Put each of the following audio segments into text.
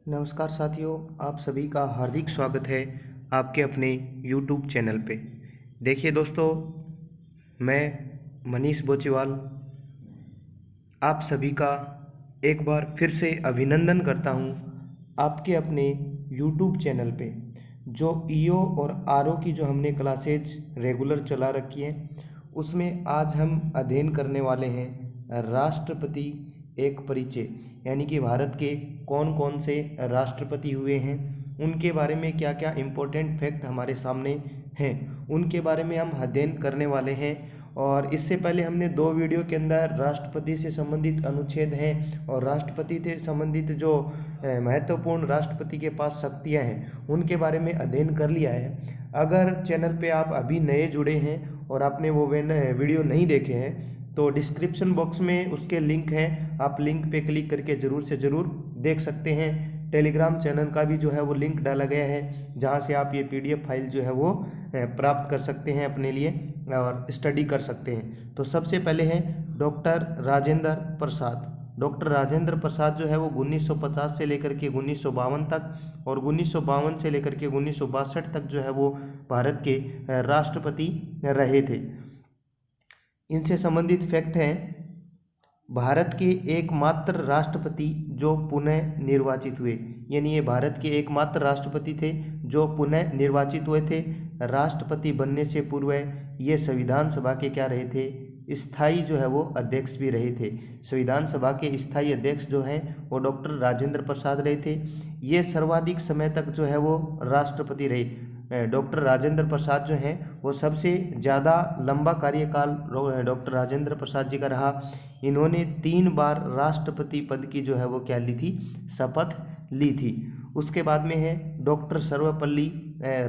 नमस्कार साथियों, आप सभी का हार्दिक स्वागत है आपके अपने YouTube चैनल पे। देखिए दोस्तों, मैं मनीष बोचीवाल आप सभी का एक बार फिर से अभिनंदन करता हूँ आपके अपने YouTube चैनल पे। जो ईओ और आरओ की जो हमने क्लासेज रेगुलर चला रखी हैं, उसमें आज हम अध्ययन करने वाले हैं राष्ट्रपति एक परिचय, यानी कि भारत के कौन कौन से राष्ट्रपति हुए हैं, उनके बारे में क्या क्या इम्पोर्टेंट फैक्ट हमारे सामने हैं, उनके बारे में हम अध्ययन करने वाले हैं। और इससे पहले हमने 2 वीडियो के अंदर राष्ट्रपति से संबंधित अनुच्छेद हैं और राष्ट्रपति से संबंधित जो महत्वपूर्ण राष्ट्रपति के पास शक्तियां हैं उनके बारे में अध्ययन कर लिया है। अगर चैनल पे आप अभी नए जुड़े हैं और आपने वो वीडियो नहीं देखे हैं तो डिस्क्रिप्शन बॉक्स में उसके लिंक है, आप लिंक पे क्लिक करके ज़रूर से ज़रूर देख सकते हैं। टेलीग्राम चैनल का भी जो है वो लिंक डाला गया है, जहाँ से आप ये PDF फाइल जो है वो प्राप्त कर सकते हैं अपने लिए और स्टडी कर सकते हैं। तो सबसे पहले है डॉक्टर राजेंद्र प्रसाद। डॉक्टर राजेंद्र प्रसाद जो है वो 1950 से लेकर के 1952 तक और 1952 से लेकर के 1962 तक जो है वो भारत के राष्ट्रपति रहे थे। इनसे संबंधित फैक्ट हैं, भारत के एकमात्र राष्ट्रपति जो पुनः निर्वाचित हुए, यानी ये भारत के एकमात्र राष्ट्रपति थे जो पुनः निर्वाचित हुए थे। राष्ट्रपति बनने से पूर्व ये संविधान सभा के क्या रहे थे, स्थायी जो है वो अध्यक्ष भी रहे थे। संविधान सभा के स्थायी अध्यक्ष जो हैं वो डॉक्टर राजेंद्र प्रसाद रहे थे। ये सर्वाधिक समय तक जो है वो राष्ट्रपति रहे। डॉक्टर राजेंद्र प्रसाद जो हैं वो सबसे ज़्यादा लंबा कार्यकाल डॉक्टर राजेंद्र प्रसाद जी का रहा। इन्होंने 3 बार राष्ट्रपति पद की जो है वो क्या ली थी, शपथ ली थी। उसके बाद में है डॉक्टर सर्वपल्ली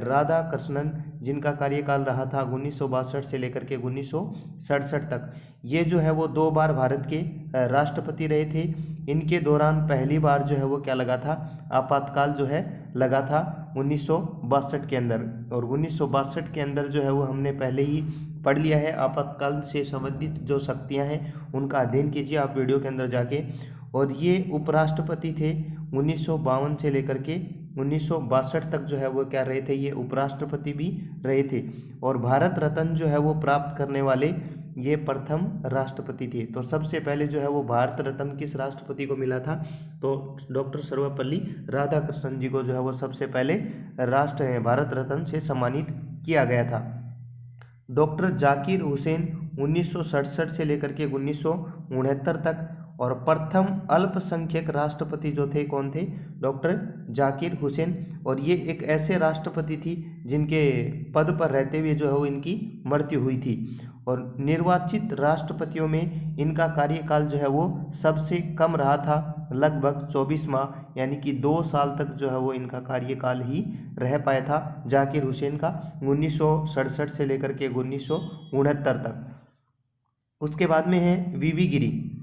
राधाकृष्णन, जिनका कार्यकाल रहा था 1962 से लेकर के 1967 तक। ये जो है वो 2 बार भारत के राष्ट्रपति रहे थे। इनके दौरान पहली बार जो है वो क्या लगा था, आपातकाल जो है लगा था 1962 के अंदर। और 1962 के अंदर जो है वो हमने पहले ही पढ़ लिया है। आपातकाल से संबंधित जो शक्तियां हैं उनका अध्ययन कीजिए आप वीडियो के अंदर जाके। और ये उपराष्ट्रपति थे 1952 से लेकर के 1962 तक जो है वो क्या रहे थे, ये उपराष्ट्रपति भी रहे थे। और भारत रत्न जो है वो प्राप्त करने वाले ये प्रथम राष्ट्रपति थे। तो सबसे पहले जो है वो भारत रत्न किस राष्ट्रपति को मिला था, तो डॉक्टर सर्वपल्ली राधाकृष्णन जी को जो है वो सबसे पहले भारत रत्न से सम्मानित किया गया था। डॉक्टर जाकिर हुसैन 1967 से लेकर के 1969 तक, और प्रथम अल्पसंख्यक राष्ट्रपति जो थे कौन थे, डॉक्टर जाकिर हुसैन। और ये एक ऐसे राष्ट्रपति थी जिनके पद पर रहते हुए जो है वो इनकी मृत्यु हुई थी। और निर्वाचित राष्ट्रपतियों में इनका कार्यकाल जो है वो सबसे कम रहा था, लगभग 24 माह, यानी कि 2 साल तक जो है वो इनका कार्यकाल ही रह पाया था जाकिर हुसैन का, 1967 से लेकर के 1969 तक। उसके बाद में है वीवी गिरी।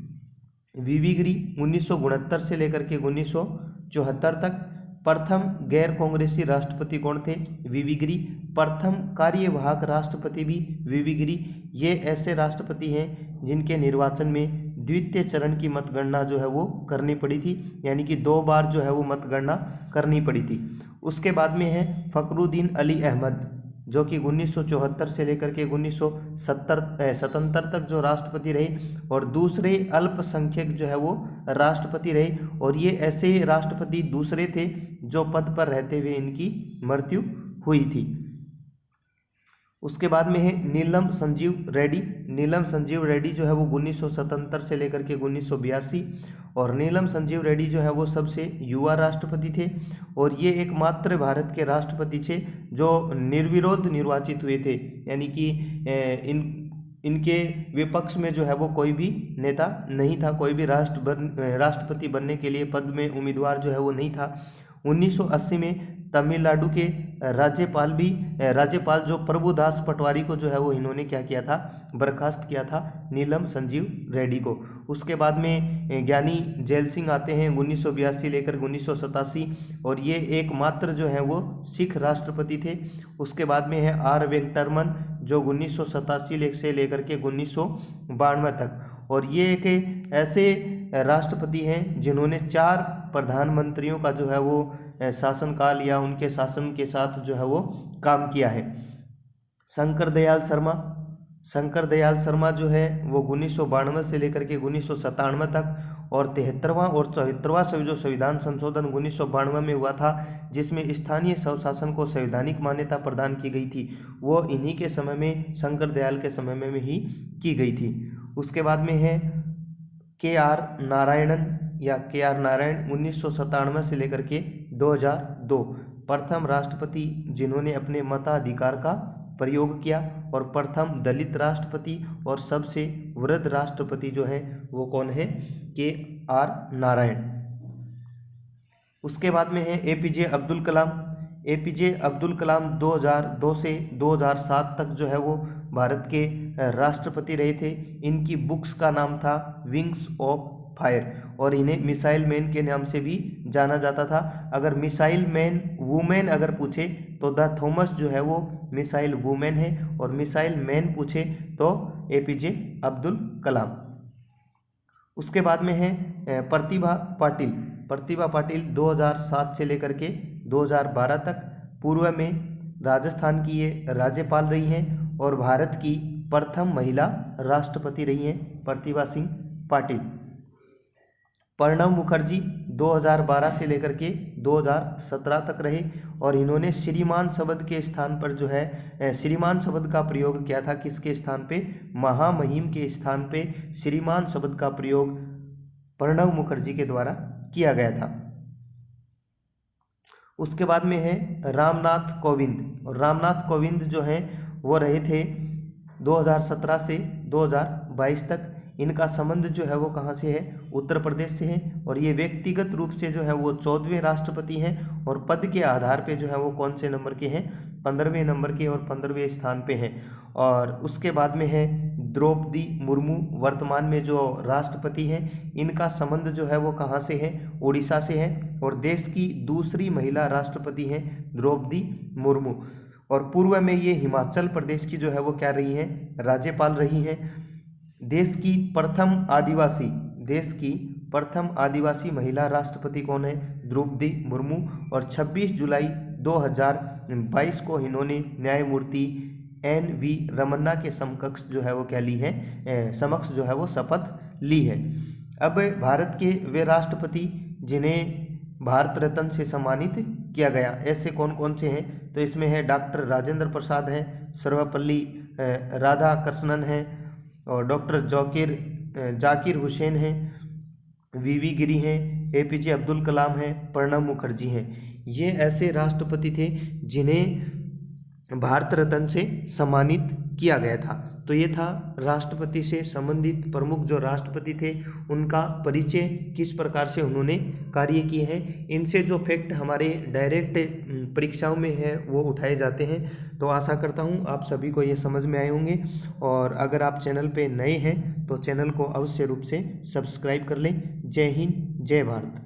वीवी गिरी 1969 से लेकर के 1974 तक। प्रथम गैर कांग्रेसी राष्ट्रपति कौन थे, वीवी गिरी। प्रथम कार्यवाहक राष्ट्रपति भी वीवी गिरी। ये ऐसे राष्ट्रपति हैं जिनके निर्वाचन में द्वितीय चरण की मतगणना जो है वो करनी पड़ी थी, यानी कि 2 बार जो है वो मतगणना करनी पड़ी थी। उसके बाद में है फखरुद्दीन अली अहमद, जो कि 1974 से लेकर के 1977 तक जो राष्ट्रपति रहे और दूसरे अल्पसंख्यक जो है वो राष्ट्रपति रहे। और ये ऐसे राष्ट्रपति दूसरे थे जो पद पर रहते हुए इनकी मृत्यु हुई थी। उसके बाद में है नीलम संजीव रेड्डी। नीलम संजीव रेड्डी जो है वो 1977 से लेकर के 1982, और नीलम संजीव रेड्डी जो है वो सबसे युवा राष्ट्रपति थे। और ये एकमात्र भारत के राष्ट्रपति थे जो निर्विरोध निर्वाचित हुए थे, यानी कि इनके विपक्ष में जो है वो कोई भी नेता नहीं था, कोई भी राष्ट्रपति बनने के लिए पद में उम्मीदवार जो है वो नहीं था। 1980 में तमिलनाडु के राज्यपाल जो प्रभुदास पटवारी को जो है वो इन्होंने क्या किया था, बर्खास्त किया था नीलम संजीव रेड्डी को। उसके बाद में ज्ञानी जैल सिंह आते हैं 1982 लेकर 1987, और ये एकमात्र जो है वो सिख राष्ट्रपति थे। उसके बाद में है आर वेंकटरमन, जो 1987 से लेकर के 1992 तक, और ये एक ऐसे राष्ट्रपति हैं जिन्होंने 4 प्रधानमंत्रियों का जो है वो शासनकाल या उनके शासन के साथ जो है वो काम किया है। शंकर दयाल शर्मा जो है वो 1992 से लेकर के 1997 तक, और 73वां और 74वां जो संविधान संशोधन 1992 में हुआ था, जिसमें स्थानीय स्वशासन को संवैधानिक मान्यता प्रदान की गई थी, वो इन्हीं के समय में, शंकर दयाल के समय में ही की गई थी। उसके बाद में है KR नारायण 1997 से लेकर के 2002 प्रथम राष्ट्रपति जिन्होंने अपने मताधिकार का प्रयोग किया, और प्रथम दलित राष्ट्रपति और सबसे वृद्ध राष्ट्रपति जो है वो कौन है? KR नारायण। उसके बाद में है APJ अब्दुल कलाम 2002 से 2007 तक जो है वो भारत के राष्ट्रपति रहे थे। इनकी बुक्स का नाम था विंग्स ऑफ फायर, और इन्हें मिसाइल मैन के नाम से भी जाना जाता था। अगर मिसाइल मैन वुमेन अगर पूछे तो द थॉमस जो है वो मिसाइल वुमेन है, और मिसाइल मैन पूछे तो APJ अब्दुल कलाम। उसके बाद में है प्रतिभा पाटिल 2007 से लेकर के 2012 तक पूर्व में राजस्थान की ये राज्यपाल रही हैं, और भारत की प्रथम महिला राष्ट्रपति रही हैं प्रतिभा सिंह पाटिल। प्रणब मुखर्जी 2012 से लेकर के 2017 तक रहे, और इन्होंने श्रीमान शब्द के स्थान पर जो है श्रीमान शब्द का प्रयोग किया था। किसके स्थान पे? महामहिम के स्थान पे श्रीमान शब्द का प्रयोग प्रणब मुखर्जी के द्वारा किया गया था। उसके बाद में है रामनाथ कोविंद, और रामनाथ कोविंद जो हैं वो रहे थे 2017 से 2022 तक। इनका संबंध जो है वो कहाँ से है? उत्तर प्रदेश से है, और ये व्यक्तिगत रूप से जो है वो 14वें राष्ट्रपति हैं, और पद के आधार पे जो है वो कौन से नंबर के हैं? 15वें नंबर के और 15वें स्थान पे हैं। और उसके बाद में है द्रौपदी मुर्मू, वर्तमान में जो राष्ट्रपति हैं। इनका संबंध जो है वो कहाँ से है? उड़ीसा से है, और देश की दूसरी महिला राष्ट्रपति हैं द्रौपदी मुर्मू। और पूर्व में ये हिमाचल प्रदेश की जो है वो क्या रही हैं? राज्यपाल रही हैं। देश की प्रथम आदिवासी महिला राष्ट्रपति कौन है? द्रौपदी मुर्मू। और 26 जुलाई 2022 को इन्होंने न्यायमूर्ति NV रमन्ना के समक्ष जो है वो क्या ली है? समक्ष जो है वो शपथ ली है। अब भारत के वे राष्ट्रपति जिन्हें भारत रत्न से सम्मानित किया गया, ऐसे कौन कौन से हैं? तो इसमें है डॉक्टर राजेंद्र प्रसाद हैं, सर्वपल्ली राधाकृष्णन हैं, और डॉक्टर जाकिर हुसैन हैं, VV गिरी हैं, APJ अब्दुल कलाम हैं, प्रणब मुखर्जी हैं। ये ऐसे राष्ट्रपति थे जिन्हें भारत रत्न से सम्मानित किया गया था। तो ये था राष्ट्रपति से संबंधित प्रमुख जो राष्ट्रपति थे उनका परिचय, किस प्रकार से उन्होंने कार्य किए हैं। इनसे जो फैक्ट हमारे डायरेक्ट परीक्षाओं में है वो उठाए जाते हैं। तो आशा करता हूँ आप सभी को ये समझ में आए होंगे, और अगर आप चैनल पे नए हैं तो चैनल को अवश्य रूप से सब्सक्राइब कर लें। जय हिंद, जय भारत।